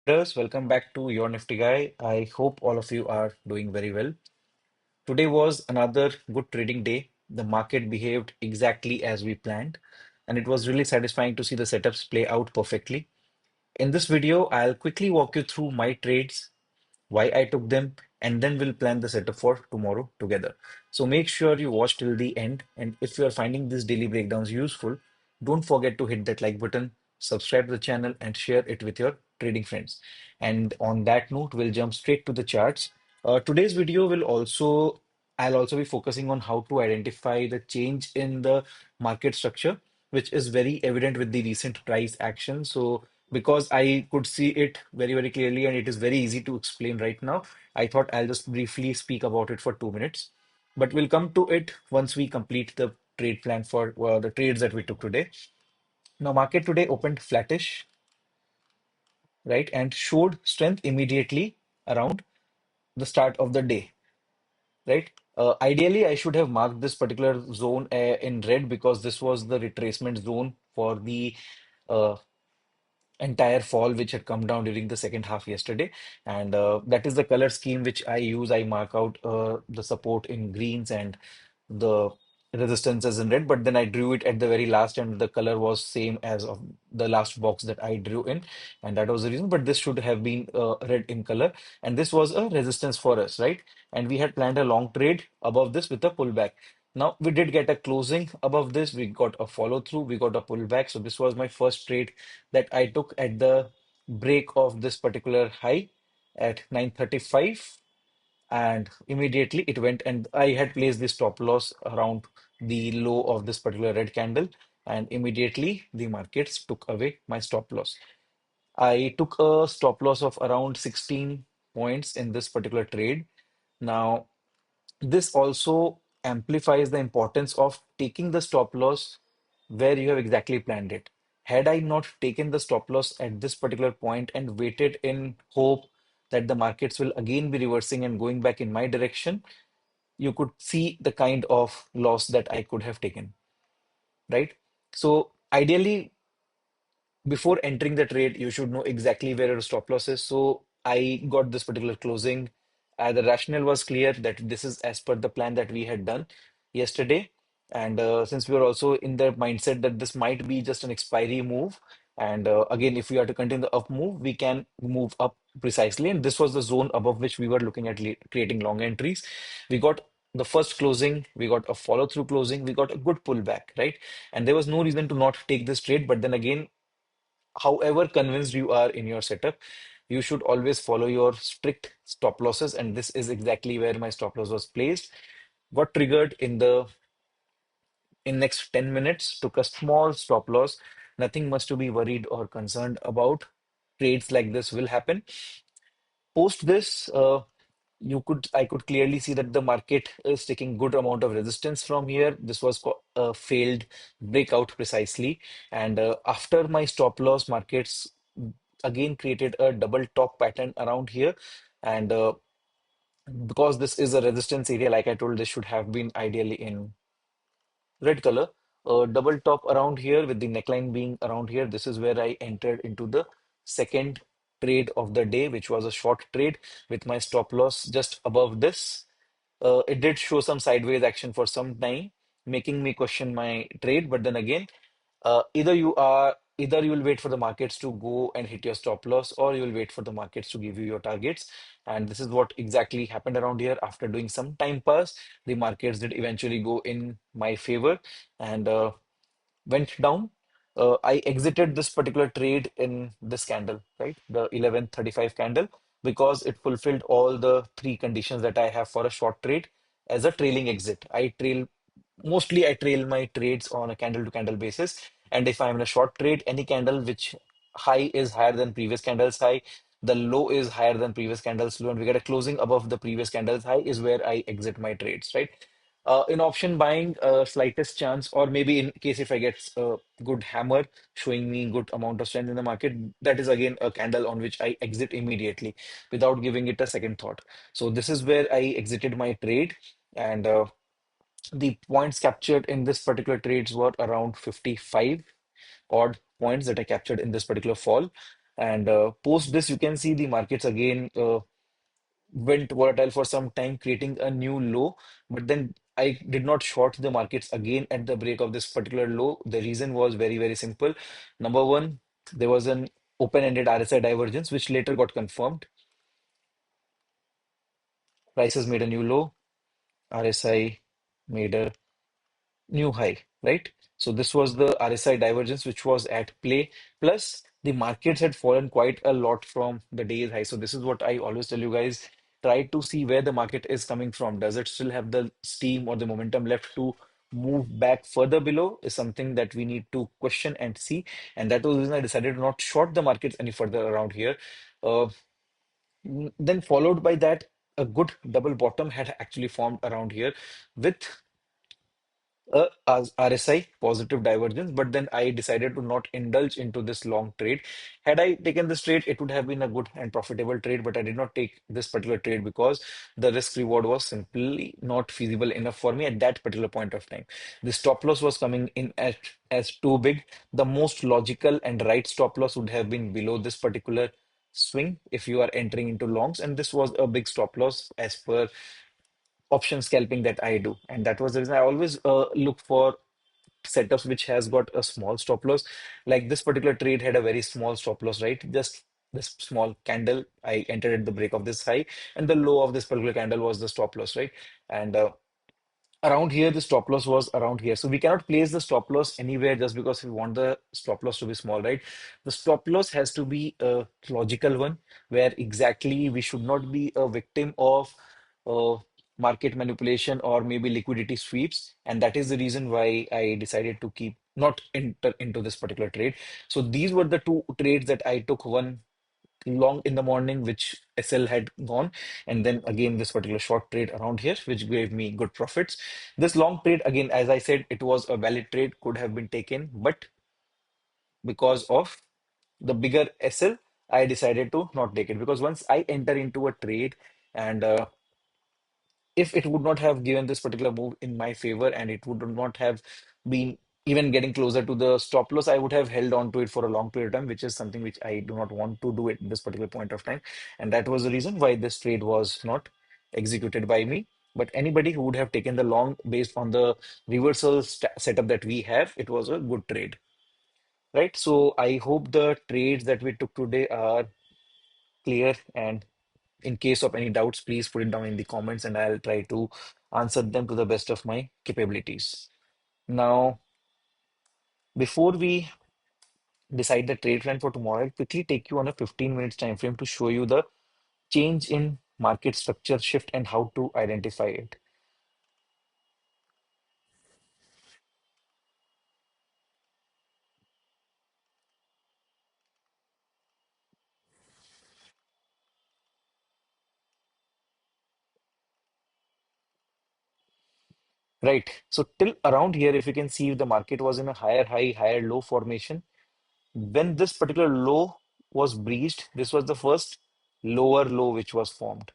Traders, welcome back to Your Nifty Guy. I hope all of you are doing very well. Today was another good trading day. The market behaved exactly as we planned, and it was really satisfying to see the setups play out perfectly. In this video, I'll quickly walk you through my trades, why I took them, and then we'll plan the setup for tomorrow together. So make sure you watch till the end. And if you are finding these daily breakdowns useful, don't forget to hit that like button, subscribe to the channel, and share it with your trading friends. And on that note, we'll jump straight to the charts. Today's video I'll also be focusing on how to identify the change in the market structure, which is very evident with the recent price action. So because I could see it very, very clearly and it is very easy to explain right now, I thought I'll just briefly speak about it for 2 minutes. But we'll come to it once we complete the trade plan for the trades that we took today. Now, market today opened flattish, right, and showed strength immediately around the start of the day, right? Ideally, I should have marked this particular zone in red because this was the retracement zone for the uh, entire fall which had come down during the second half yesterday, and that is the color scheme which I use. I mark out the support in greens and the resistance is in red, but then I drew it at the very last and the color was same as of the last box that I drew in, and that was the reason. But this should have been red in color, and this was a resistance for us, right? And we had planned a long trade above this with a pullback. Now we did get a closing above this, we got a follow through, we got a pullback. So this was my first trade that I took at the break of this particular high at 9:35, and immediately it went, and I had placed the stop loss around the low of this particular red candle, and immediately the markets took away my stop loss. I took a stop loss of around 16 points in this particular trade. Now this also amplifies the importance of taking the stop loss where you have exactly planned it. Had I not taken the stop loss at this particular point and waited in hope that the markets will again be reversing and going back in my direction, you could see the kind of loss that I could have taken, right? So ideally, before entering the trade, you should know exactly where your stop loss is. So I got this particular closing. The rationale was clear that this is as per the plan that we had done yesterday. And since we were also in the mindset that this might be just an expiry move, and again, if we are to continue the up move, we can move up precisely. And this was the zone above which we were looking at creating long entries. We got the first closing, we got a follow through closing, we got a good pullback, right? And there was no reason to not take this trade. But then again, however convinced you are in your setup, you should always follow your strict stop losses. And this is exactly where my stop loss was placed. What triggered in next 10 minutes, took a small stop loss. Nothing much to be worried or concerned about. Trades like this will happen. Post this, I could clearly see that the market is taking good amount of resistance from here. This was a failed breakout precisely. And after my stop loss, markets again created a double top pattern around here. And because this is a resistance area, like I told, this should have been ideally in red color. Double top around here with the neckline being around here. This is where I entered into the second trade of the day, which was a short trade with my stop loss just above this. It did show some sideways action for some time, making me question my trade. But then again, either you will wait for the markets to go and hit your stop loss, or you will wait for the markets to give you your targets. And this is what exactly happened around here. After doing some time pass, the markets did eventually go in my favor and went down. I exited this particular trade in this candle, right? The 11:35 candle, because it fulfilled all the three conditions that I have for a short trade as a trailing exit. Mostly I trail my trades on a candle to candle basis. And if I'm in a short trade, any candle which high is higher than previous candle's high, the low is higher than previous candle's low, and we get a closing above the previous candle's high is where I exit my trades, right? In option buying, slightest chance, or maybe in case if I get a good hammer showing me good amount of strength in the market, that is again a candle on which I exit immediately without giving it a second thought. So this is where I exited my trade, and the points captured in this particular trades were around 55 odd points that I captured in this particular fall. And post this, you can see the markets again went volatile for some time, creating a new low. But then I did not short the markets again at the break of this particular low. The reason was very, very simple. Number one, there was an open-ended RSI divergence, which later got confirmed. Prices made a new low, RSI made a new high, right? So this was the RSI divergence which was at play. Plus, the markets had fallen quite a lot from the day's high. So this is what I always tell you guys. Try to see where the market is coming from. Does it still have the steam or the momentum left to move back further below? Is something that we need to question and see. And that was the reason I decided to not short the markets any further around here. Uh, then followed by that, a good double bottom had actually formed around here with as RSI positive divergence, but then I decided to not indulge into this long trade. Had I taken this trade, it would have been a good and profitable trade, but I did not take this particular trade because the risk reward was simply not feasible enough for me at that particular point of time. The stop loss was coming in as too big. The most logical and right stop loss would have been below this particular swing if you are entering into longs, and this was a big stop loss as per option scalping that I do. And that was the reason I always look for setups which has got a small stop loss. Like this particular trade had a very small stop loss, right? Just this small candle. I entered at the break of this high, and the low of this particular candle was the stop loss, right? And around here, the stop loss was around here. So we cannot place the stop loss anywhere just because we want the stop loss to be small, right? The stop loss has to be a logical one where exactly we should not be a victim of uh, market manipulation or maybe liquidity sweeps. And that is the reason why I decided to keep not enter into this particular trade. So these were the two trades that I took. One long in the morning, which SL had gone, and then again this particular short trade around here, which gave me good profits. This long trade, again, as I said, it was a valid trade, could have been taken, but because of the bigger SL, I decided to not take it because once I enter into a trade and if it would not have given this particular move in my favor and it would not have been even getting closer to the stop loss, I would have held on to it for a long period of time, which is something which I do not want to do at this particular point of time. And that was the reason why this trade was not executed by me. But anybody who would have taken the long based on the reversal setup that we have, it was a good trade, right? So I hope the trades that we took today are clear, and in case of any doubts, please put it down in the comments and I'll try to answer them to the best of my capabilities. Now, before we decide the trade plan for tomorrow, I'll quickly take you on a 15 minutes time frame to show you the change in market structure shift and how to identify it. Right. So till around here, if you can see, the market was in a higher high, higher low formation. When this particular low was breached, this was the first lower low which was formed,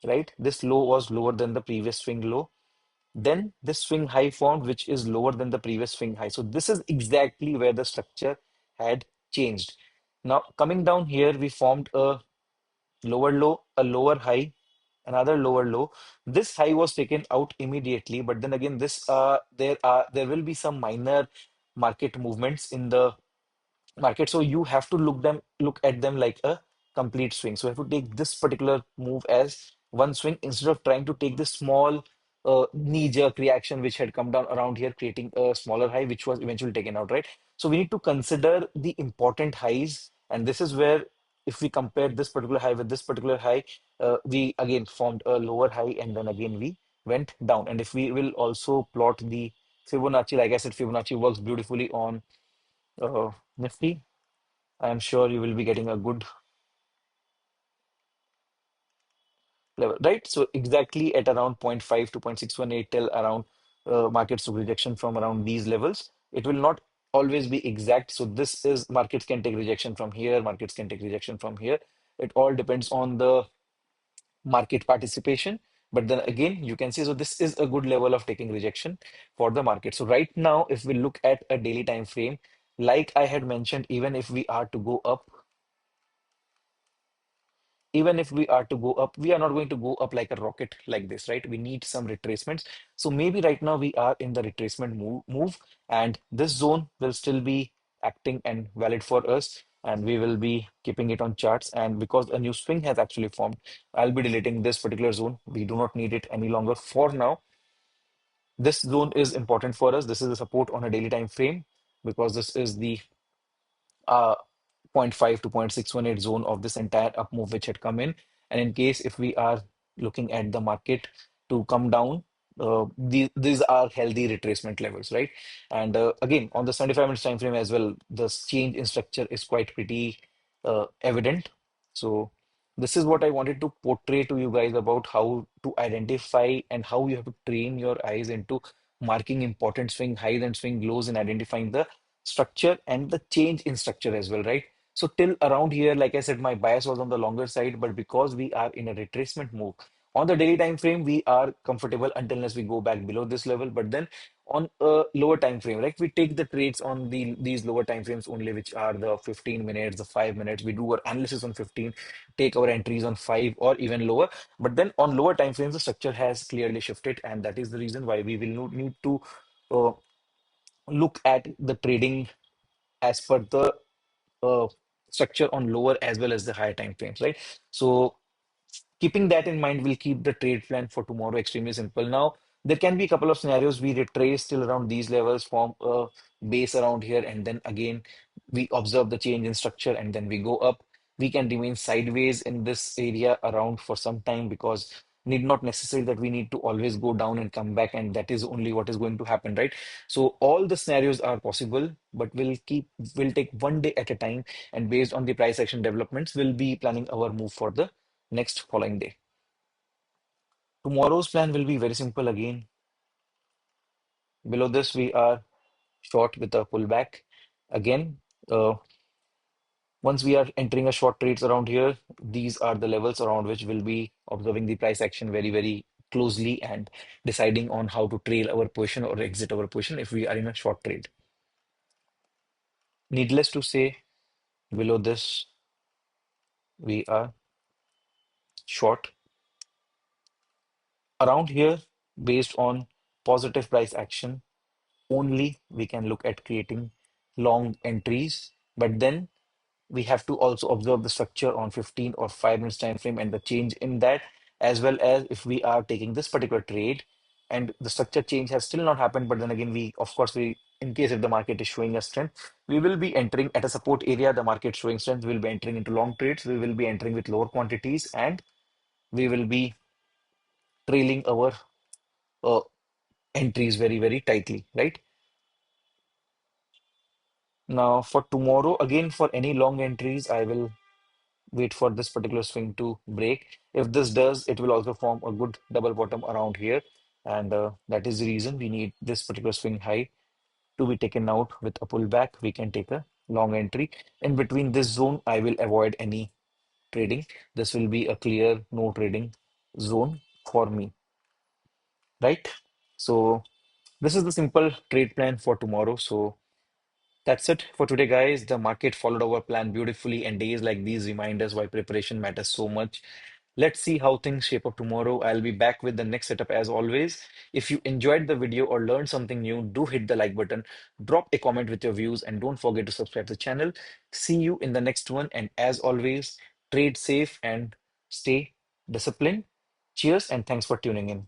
right? This low was lower than the previous swing low. Then this swing high formed, which is lower than the previous swing high. So this is exactly where the structure had changed. Now, coming down here, we formed a lower low, a lower high, another lower low. This high was taken out immediately, but then again, there will be some minor market movements in the market. So you have to look at them like a complete swing. So you have to take this particular move as one swing instead of trying to take this small knee-jerk reaction which had come down around here, creating a smaller high, which was eventually taken out, right? So we need to consider the important highs, and this is where if we compare this particular high with this particular high, we again formed a lower high and then again we went down. And if we will also plot the Fibonacci, like I said, Fibonacci works beautifully on Nifty. I am sure you will be getting a good level, right? So exactly at around zero point 0.5 to 0.618 till around markets rejection from around these levels. It will not always be exact. So this is markets can take rejection from here, markets can take rejection from here. It all depends on the market participation. But then again, you can see, so this is a good level of taking rejection for the market. So right now, if we look at a daily time frame, like I had mentioned, even if we are to go up, even if we are to go up, we are not going to go up like a rocket like this, right? We need some retracements. So maybe right now we are in the retracement move, and this zone will still be acting and valid for us. And we will be keeping it on charts. And because a new swing has actually formed, I'll be deleting this particular zone. We do not need it any longer for now. This zone is important for us. This is the support on a daily time frame because this is the uh, zero point 0.5 to 0.618 zone of this entire up move which had come in. And in case if we are looking at the market to come down, these are healthy retracement levels, right? And again, on the 75 minutes time frame as well, the change in structure is quite pretty evident. So this is what I wanted to portray to you guys about how to identify and how you have to train your eyes into marking important swing highs and swing lows and identifying the structure and the change in structure as well, right? So till around here, like I said, my bias was on the longer side, but because we are in a retracement move on the daily time frame, we are comfortable unless we go back below this level. But then on a lower time frame, right? We take the trades on these lower time frames only, which are the 15 minutes, the 5 minutes. We do our analysis on 15, take our entries on 5 or even lower. But then on lower time frames, the structure has clearly shifted, and that is the reason why we will need to uh, look at the trading as per the uh, structure on lower as well as the higher time frames, right? So keeping that in mind, we'll keep the trade plan for tomorrow extremely simple. Now, there can be a couple of scenarios. We retrace till around these levels, form a base around here, and then again, we observe the change in structure and then we go up. We can remain sideways in this area around for some time because need not necessarily that we need to always go down and come back, and that is only what is going to happen, right? So all the scenarios are possible, but we'll take one day at a time, and based on the price action developments, we'll be planning our move for the next following day. Tomorrow's plan will be very simple again. Below this, we are short with a pullback. Again, once we are entering a short trades around here, these are the levels around which we'll be observing the price action very, very closely and deciding on how to trail our position or exit our position if we are in a short trade. Needless to say, below this, we are short. Around here, based on positive price action, only we can look at creating long entries, but then we have to also observe the structure on 15 or 5 minutes time frame and the change in that, as well as if we are taking this particular trade and the structure change has still not happened, but then again, we of course we in case if the market is showing us strength, we will be entering at a support area. The market showing strength, we will be entering into long trades. We will be entering with lower quantities, and we will be trailing our uh, entries very, very tightly, right? Now, for tomorrow, again, for any long entries, I will wait for this particular swing to break. If this does, it will also form a good double bottom around here. And that is the reason we need this particular swing high to be taken out with a pullback. We can take a long entry. In between this zone, I will avoid any trading. This will be a clear no trading zone for me, right? So this is the simple trade plan for tomorrow. So that's it for today, guys. The market followed our plan beautifully, and days like these remind us why preparation matters so much. Let's see how things shape up tomorrow. I'll be back with the next setup as always. If you enjoyed the video or learned something new, do hit the like button, drop a comment with your views, and don't forget to subscribe to the channel. See you in the next one. And as always, trade safe and stay disciplined. Cheers, and thanks for tuning in.